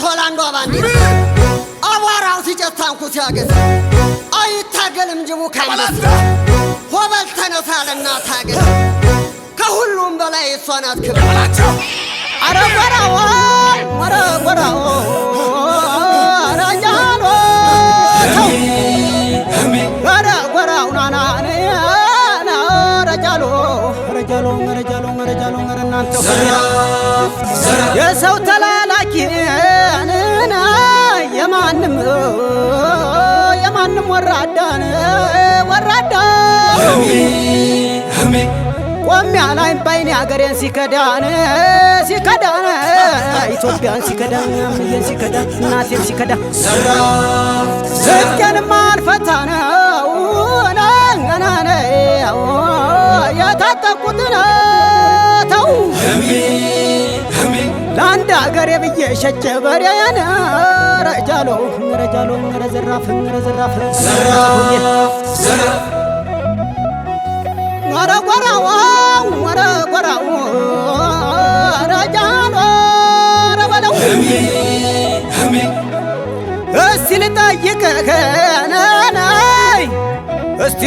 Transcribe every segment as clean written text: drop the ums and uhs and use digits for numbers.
ቶላንዶ ባንዲ አዋራው ሲጨታንኩ ሲያገዝ አይታገልም ጅቡ ካንበስ ሆበል ተነሳለና ታገል ከሁሉም በላይ እሷ ናት ክብር አረጎራው አረጎራው አራጃሎ አረጎራው ናናኔ አራጃሎ አራጃሎ አራጃሎ አራጃሎ እናንተ የሰው ተላላኪ የማንም ወራዳን ወራዳ ቆሚያ ላይ ባይኔ ሀገሬን ሲከዳን ኢትዮጵያን ሲከዳን አምዬን ሲከዳን እናቴን ሲከዳ ስልኬንም አልፈታነው ናናኔ የታጠቁትን ተው ለአንድ ሀገሬ ብዬ ሸቼ በሬን ረጃሎ ረጃሎ ረዘራፍ ረዘራፍ ወረጎራው ወረጎራው ረጃሎ ረበለው እስቲ ልጠይቅህ ናናይ እስቲ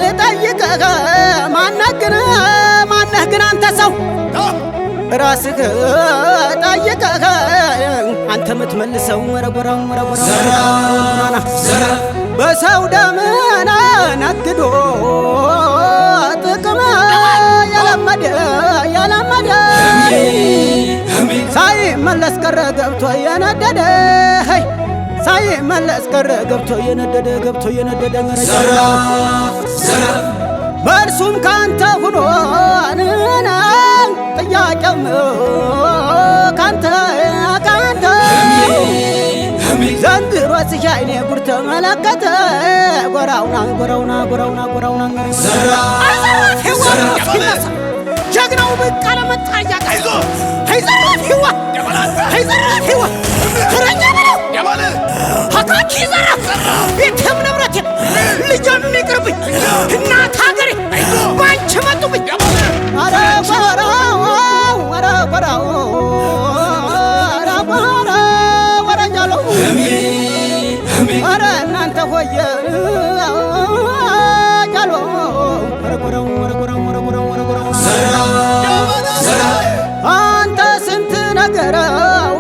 ልጠይቅህ ማነህ ግን አንተ ሰው ራስህ ጠይቀህ አንተ ምትመልሰው ወረጎራው ወረጎራው በሰው ደምና ነግዶ ጥቅም ያለመደ ሳይመለስ ቀረ ገብቶ የነደደ ሳይመለስ ቀረ ገብቶ የነደደ መልሱም ካንተ ሁኖ ጥያቄው ካንተ ዘንድሮ ሲሻይኔ ጉር ተመለከተ ጎራውና ጀግናው በቃለ መጣያ አይዞ አይዘራፊዋ ተረኛ ነው ሀካኪ ዘራፍ ቤተም ንብረቴ ልጅም ይቅርብኝ እናት ሀገሬ ባንቺ መጡብኝ ወረጎራው ወረጃሎ ኧረ እናንተ ሆየ ጃሎ ወረጎራው አንተ ስንት ነገረው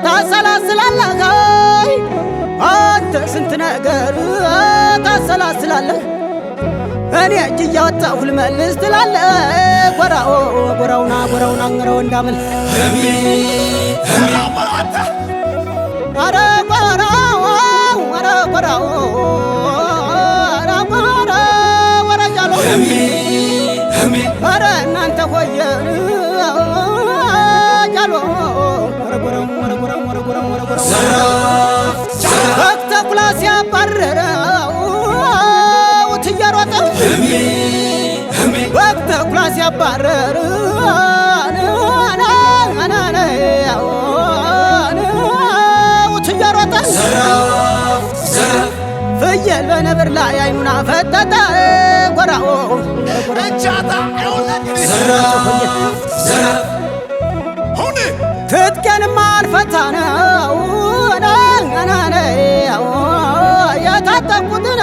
ታሰላስላለህ አንተ ስንት ነገር ታሰላስላለህ እኔ እጅ እያወጣሁ ልመልስ ትላለህ ጎራውና እንግረው እንዳምል ወረጎራው ወረጃሎ ኧረ እናንተ ሆየ ጃሎ ወረጎራው ተኩላ ሲያባረረው ትየሮጠ ተኩላ ሲያባረር ትየሮጠ ፍየል በነብር ላይ አይኑን አፈጠጠ ጎራው ትጥቄንም አልፈታነው የታጠቁትን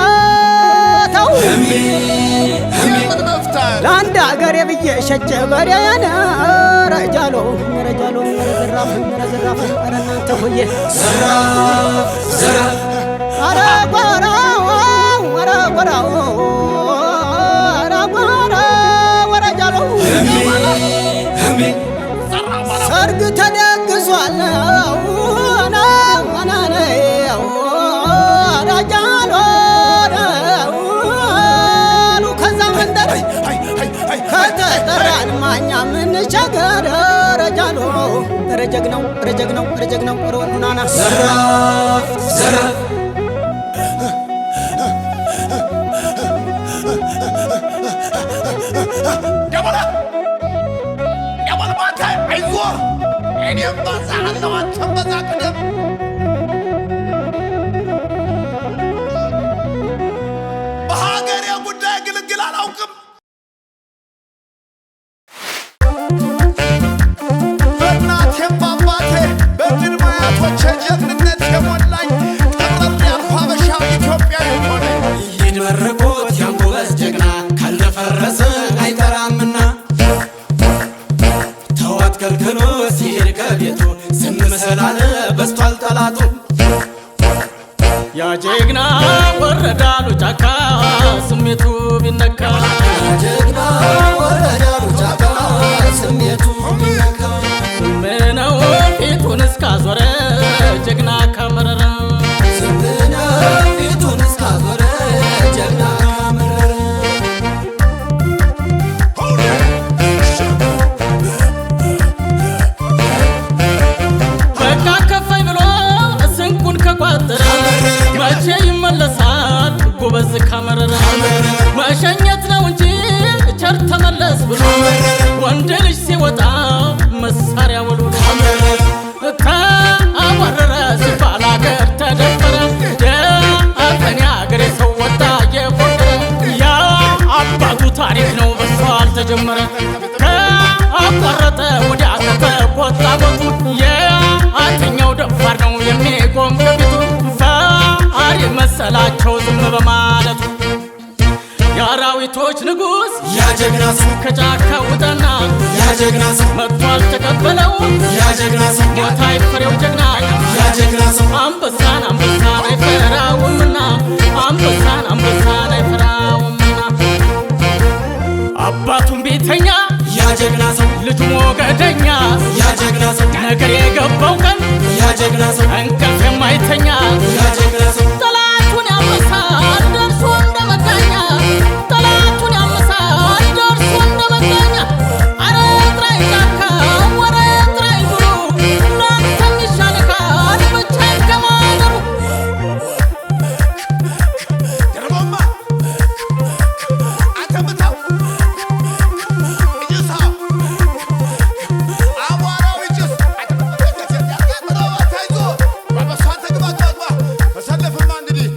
ተው ለአንድ ሀገሬ ብዬ ሸቼ በሬን ረጃሎ ረዘራፍ እናንተ ሆዬ ወረጎራው ወረጃሎ ሰርግ ተደግሷል ረጃሎ ከዛ መንደር ከተጠራን ማኛ ምንቸገር ረጃሎ ረጀግነው ረጀግነው ረጀግነው ወሩናና ዘራፍ ዘራፍ ደበላ ደበላ ማታ አይዞ እኔም ባዛለው አንተም ቅደም በሀገሬ ጉዳይ ግልግል አላውቅም በእናቴም በአባቴ በድል ማያቶቼ ጀግንነት የሞላኝ ጠረር ያልኩ ሀበሻ ኢትዮጵያዊ ሆነኝ ይድመርቁት ያንጎበዝ ጀግና ካልደፈረሰ አይጠራምና ተዋት ከልክሎ ሲሄድ ከቤቱ ዝም ስላለ በስቷል ጠላቱ ያ ጀግና ወረዳሉ ጫካ ስሜቱ ቢነካ ጀግና ወረዳሉ ጫካ ስሜቱ ቢነካ ምነው ፊቱን እስካዞረ ጀግና ከመረረ ዝምነ ፊቱን እስካዞረ ጀግና ካመረረ በቃ ከፋይ ብሎ ስንቁን ከቋጠረ መቼ ይመለሳል ጎበዝ ካመረረ መሸኘት ነው እንጂ ቸር ተመለስ ብሎ ወንድ ልጅ ሲወጣ መሳሪያ ወልውሎ ከአወረረ ሲባል አገር ተደፈረ ደፈኔ አገሬ ሰው ወጣ የቆጠረ ያ አባቱ ታሪክ ነው በሷ አልተጀመረ ከአቋረጠ ወዲያ ከተቆጣ ቦቱ የአተኛው ደፋር ነው የሚቆም ከፊቱ ፈሪ መሰላቸው ዝም በማለቱ የአራዊቶች ንጉሥ ያ ጀግና ሰው ከጫካ ውጣና ያ ጀግና ሰው መጥቷል ተቀበለው ያ ጀግና ሰው ሞት አይፈሬው ጀግና ያ ጀግና ሰው አንበሳን አይፈራውምና አንበሳን አይፈራውምና አባቱን ቤተኛ ያ ጀግና ሰው ልጁ ሞገደኛ ያ ጀግና ሰው ነገር የገባው ቀን ያ ጀግና ሰው እንቅልፍ የማይተኛ ያ ጀግና ሰው ጠላቱን ያመሳል ደርሶ እንደመጋኛ ጠላቱን ያመሳል ደርሶ እንደመጋኛ አረ ጥራይ ጫካ ወረ ጥራይ ብሉ እናንተም ይሻልካል ብቻዬን ከማደሩ ደርቦማ አተምታው እጅሳ አቧራው እጅስ ታይዞ በበሷን ተግባቷ መሰለፍማ እንግዲህ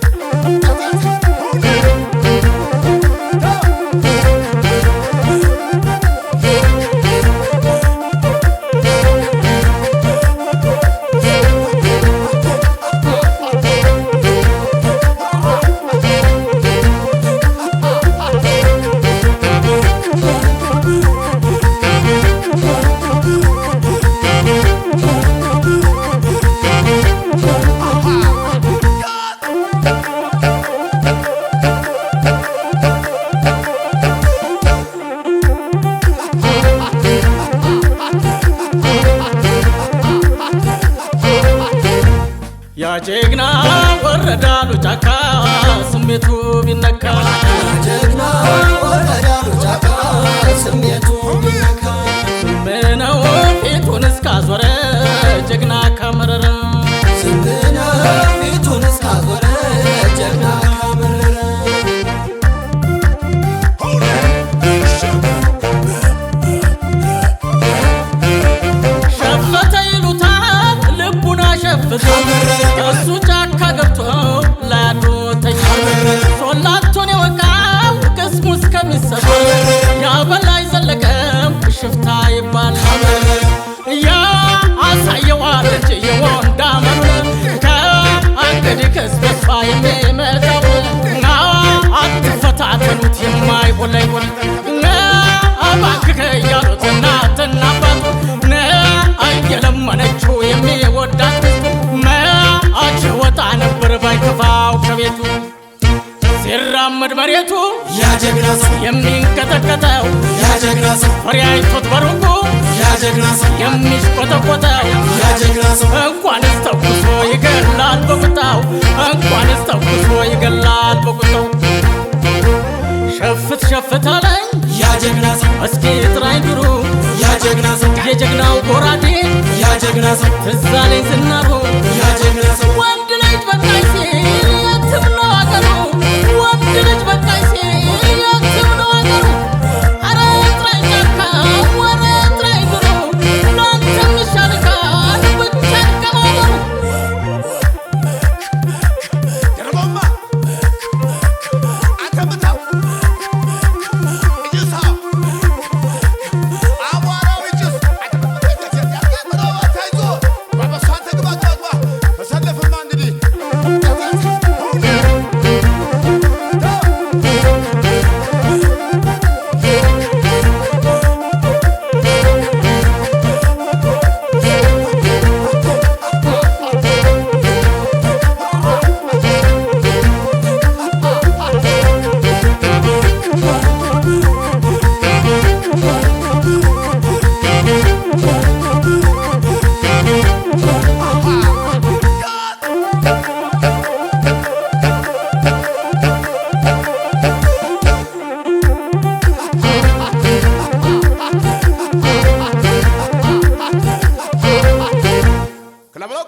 ያ ጀግና ወረዳሉ ጫካ ስሜቱ ቢነካ ጀግና ወረዳሉ ጫካ ስሜቱ ቢነካ ምነው ፊቱን እስካዞረ ጀግና ከመረረ ዝምነ ፊቱን እስካዞረ ጀግና ካመረረ ሸፈተ ይሉታል ልቡን አሸፍቶ እሱ ጫካ ገብቶ ላያዶተኛ ሶላቶን የወቃው ቅስሙ እስከሚሰበር ያ በላይ ዘለቀም ሽፍታ ይባላል ያ አሳየዋል እንጂ የወንድ አመል ከአንገዲህ ከስበሷ የሚመጣው አትፈታተኑት የማይሆን ላይሆን እባክህ እያሉት እናትና አባቱ እየለመነችው የሚወዳት መች ወጣ ነበር ባይከፋው ከቤቱ ሲራመድ መሬቱ ያ ጀግና ሰው የሚንቀጠቀጠው ያ ጀግና ሰው ፍሬ አይቶት በሩቁ ያ ጀግና ሰው የሚሽቆጠቆጠው ያ ጀግና ሰው እንኳንስ ተኩሶ ይገላል በቁጣው እንኳንስ ተኩሶ ይገላል በቁጣው ሸፍት ሸፍት አለኝ ያ ጀግና ሰው እስኪ ጥራኝ ድሩ ያ ጀግና ሰው የጀግናው ጎራዴ ያ ጀግና ትዛለኝ ዝናቡ ያጀግና ሰው ወንድ ልጅ በቃኝ ሲል የትም ነው አገሩ ወንድ ልጅ በቃኝ ሲል የትም ነው አገሩ ኧረ ጥራኝ ጫካ ወረ ጥራኝ ድሩ ላንተም ይሻልካል ብቻን ከማገሩ ደረባማ አተምታው እጅሳ አቧራው እጅስ ታይዞ ባበሳን ተግባቷ ተሰለፍማ እንግዲህ ክለብሎክ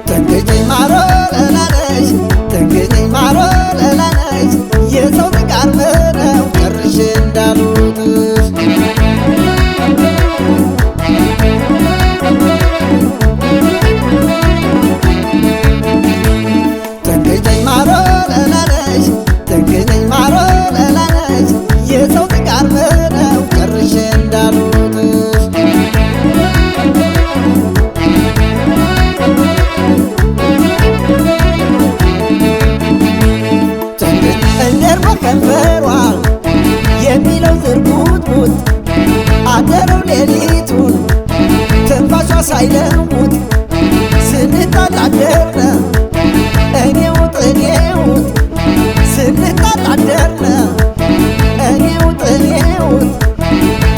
ትንግኝ ማሮ ለላለች ትንግኝ ማሮ ለላለች የሰው ጥቃር ነው ጨርሼ እንዳሉት ትንግኝ ማሮ ለላለች ትንግኝ ማሮ ለላለች የሰው ጥቃር ነው ጨርሼ እንዳሉት እንደርሞ ከንፈሯ የሚለው ዝርጉትጉት አደረው ሌሊቱን ትንፋሿ ሳይለውጥ ስንጣል አደርነ እኔውጥ ስንጣል አደርነ እኔውጥ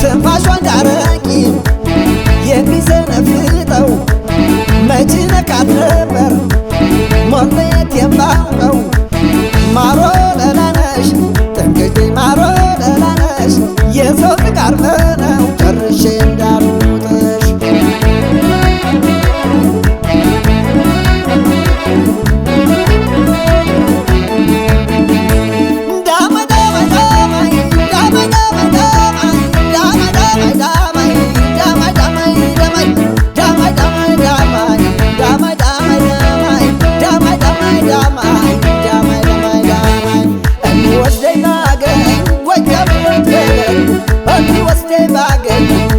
ትንፋሿ እንዳረቂ የሚሰነፍጠው መች ነካት ነበር ሞለየት የማውቀው ማሮ ለላነሽ ትንግኝ ማሮ ለላነሽ የሰው ጥቃር ነው ጨርሼ እንዳሉጥሽ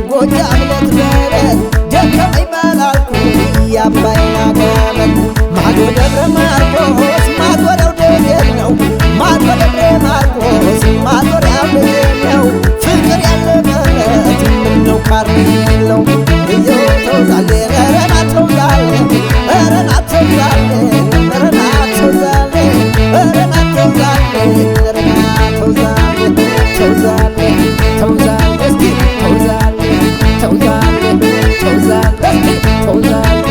ጎጃም ልትበረት ደከመኝ ባላልኩ ያባይና ገመድ ማዶ ደብረ ማርቆስ ማዞሪያው ደቤት ነው ማዶ ደብረ ማርቆስ ማዞሪያው ደቤት ነው ፍቅር ያለበት ምነው ካርኒ የለው እየው ተውዛሌ ረናት ተውዛሌ ረናት ተውዛሌ ረናት ተውዛሌ ረናት ተውዛሌ ረናት ተውዛሌ ተውዛሌ ተውዛሌ እስኪ ተውዛሌ ተውዛሌ ተውዛሌ ተውዛሌ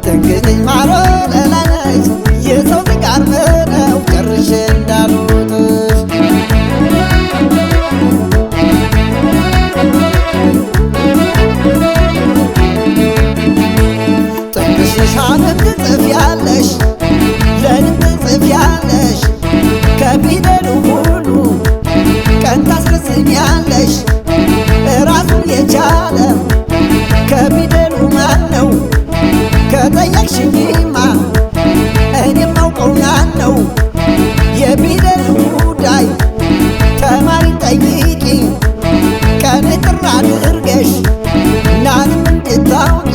ትንግኝ ማሮ ለላለች ቃልም ትጽፊያለሽ ለልብ ትጽፊያለሽ ከፊደሉ ሁሉ ቀን ታስረዝሚያለሽ ራሱን የቻለ ከፊደሉ ማን ነው ከጠየቅሽኝማ እኔም አውቀው ነው የፊደሉ ጉዳይ ተማሪ ጠይቂ ቀን ጥር አድርገሽ ናንም እንድታውቂ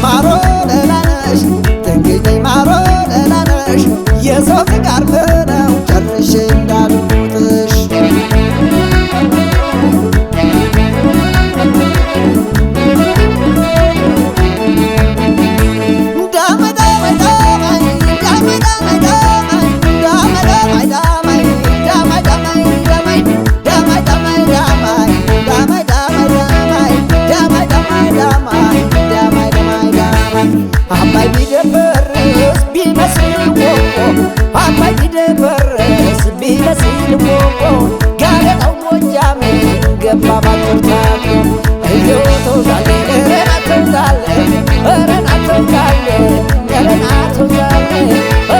ማሮ ለላነሽ ትንግዲኝ ማሮ ለላነሽ የሰው ፍቃር ነው ጨርሼ እንዳልሞትሽ አባይ ቢደፈርስ ቢመስል ወቆ አባይ ቢደፈርስ ቢመስል ወቆ ጋለጣው ጎጃሜ ገባ ባትርታቶ እየው ተውዛለ ረና ተውዛለ ረና ተውዛለ ረና ተውዛለ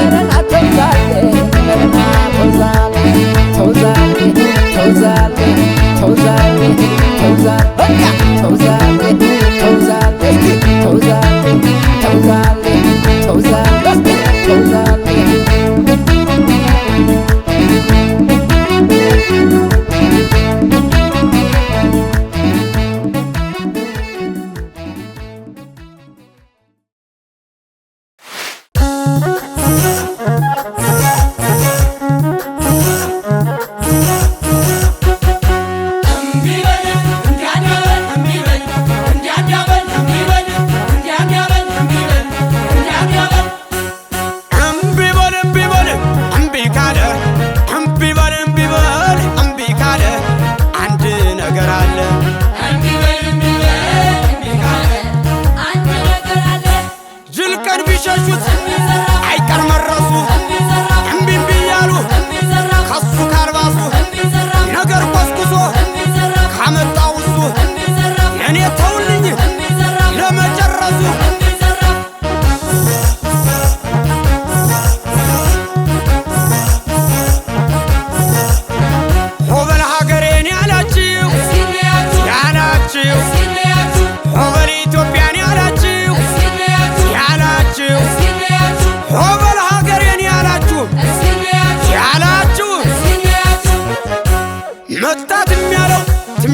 ረና ተውዛለ ረና ተውዛለ ተውዛለ ተውዛለ ተውዛለ ተውዛለ በቃ ተውዛለ ተውዛለ ተውዛለ ተውዛለ ተውዛለ ተውዛለ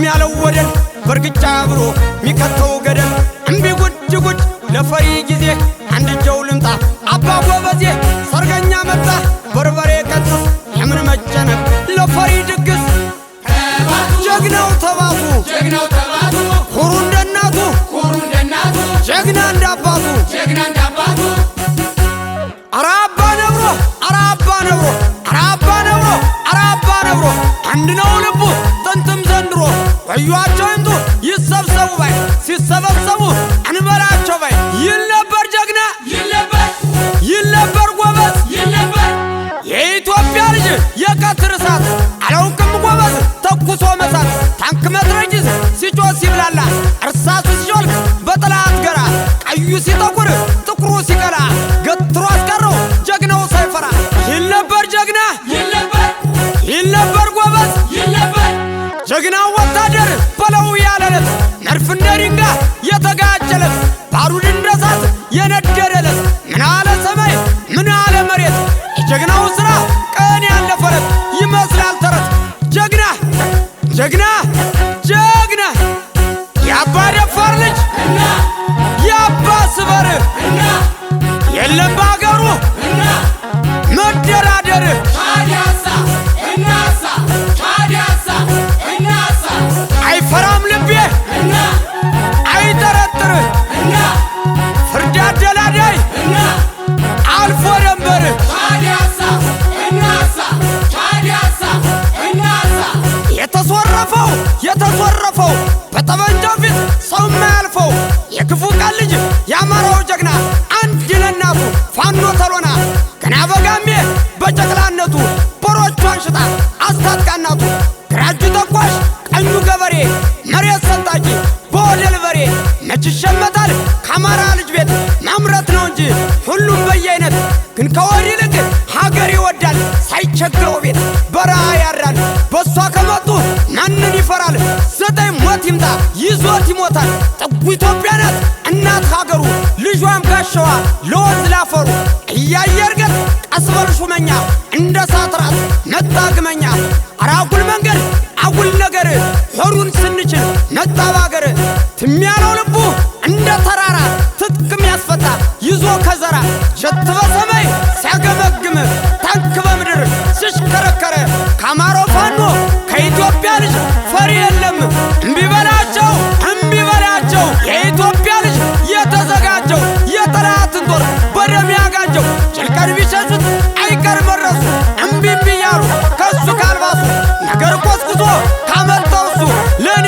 ያለው ወደል በርግጫ ብሎ ሚከተው ገደል እምቢ ጉድ ጉድ ለፈሪ ጊዜ አንድ ጀው ልምጣ አባ ጎበዜ ሰርገኛ መጣ በርበሬ ቀጥስ የምን መጨነቅ ለፈሪ ድግስ ጀግናው ተባቱ ኩሩ እንደናቱ ጀግና እንዳባቱ አራባ ነብሮ አንድ ነው ልቡ ጥንትም ዘንድሮ ወዩአቸው እንቱ ይሰብሰቡ ባይ ሲሰበሰቡ አንበላቸው ባይ ይል ነበር ጀግና ይል ነበር ጎበዝ የኢትዮጵያ ልጅ የቀትር እሳት አላውቅም ጎበዝ ተኩሶ መሳት ታንክ መትረጊስ ሲጮህ ሲብላላ እርሳሱ ሲሾልክ በጠላት ገራ ቀዩ ሲጠቁር ጥቁሩ ሲቀላ ገትሮ አስቀረው ጀግናው ሳይፈራ ይል ነበር ጀግና ይል ነበር ጎበዝ ጀግናው ወታደር በለው ያለለት ነርፍ እንደ ድንጋይ የተጋጨለት ባሩድ እንደ እሳት የነደደለት ምን አለ ሰማይ ምን አለ መሬት የጀግናው ስራ ቀን ያለፈለት ይመስላል ተረት ጀግና የአባ ደፋር ልጅ የአባ ስበር የለም በአገሩ መደራደር አይፈራም ልቤ አይጠረጥር ፍርድ አደላዳይ አልፎ ደንበር የተሶረፈው በጠመንጃው ፊት ሰው የማያልፈው የክፉ ቀን ልጅ ያማራው ጀግና አንድ ለናቱ ፋኖ ተሎና ገና በጋሜ በጨቅላነቱ በሮቿን ሽጣ አስታጥቃናቱ ግራጁ ተኳሽ ቀኙ ገበሬ መሬት ሰንጣቂ በወደል በሬ መች ይሸመታል ከአማራ ልጅ ቤት ማምረት ነው እንጂ ሁሉም በየአይነት ግን ከወዲህ ይልቅ ሀገር ይወዳል ሳይቸግረው ቤት በረሃ ያድራል በሷ ከመጡ ማንን ይፈራል ዘጠኝ ሞት ይምጣ ይዞት ይሞታል ጥጉ ኢትዮጵያ ናት እናት ሀገሩ ልጇም ጋሻዋ ለወንዝ ላፈሩ እያየ እርገጥ ቀስበል ሹመኛ እንደ ሳትራት መጣ ግመኛ አራጉል መንገድ አጉል ነገር ሆሩን ስንችል መጣ ባገር ትሚያለው ልቡ እንደ ተራራ ትጥቅም ያስፈታ ይዞ ከዘራ ሸት በሰማይ ሲያገመግም ታንክ በምድር ሲሽከረከረ ከአማሮ ፋኖ ከኢትዮጵያ ልጅ ፈሪ የለም እምቢ በላቸው የኢትዮጵያ ልጅ የተዘጋጀው የጠላትን ጦር በደም ያጋጀው ጭልቀን ቢሸሹት አይቀር መረሱ እምቢ እያሉ ከሱ ካልባሱ ነገር ቆስቁሶ ካመጣው እሱ ለኔ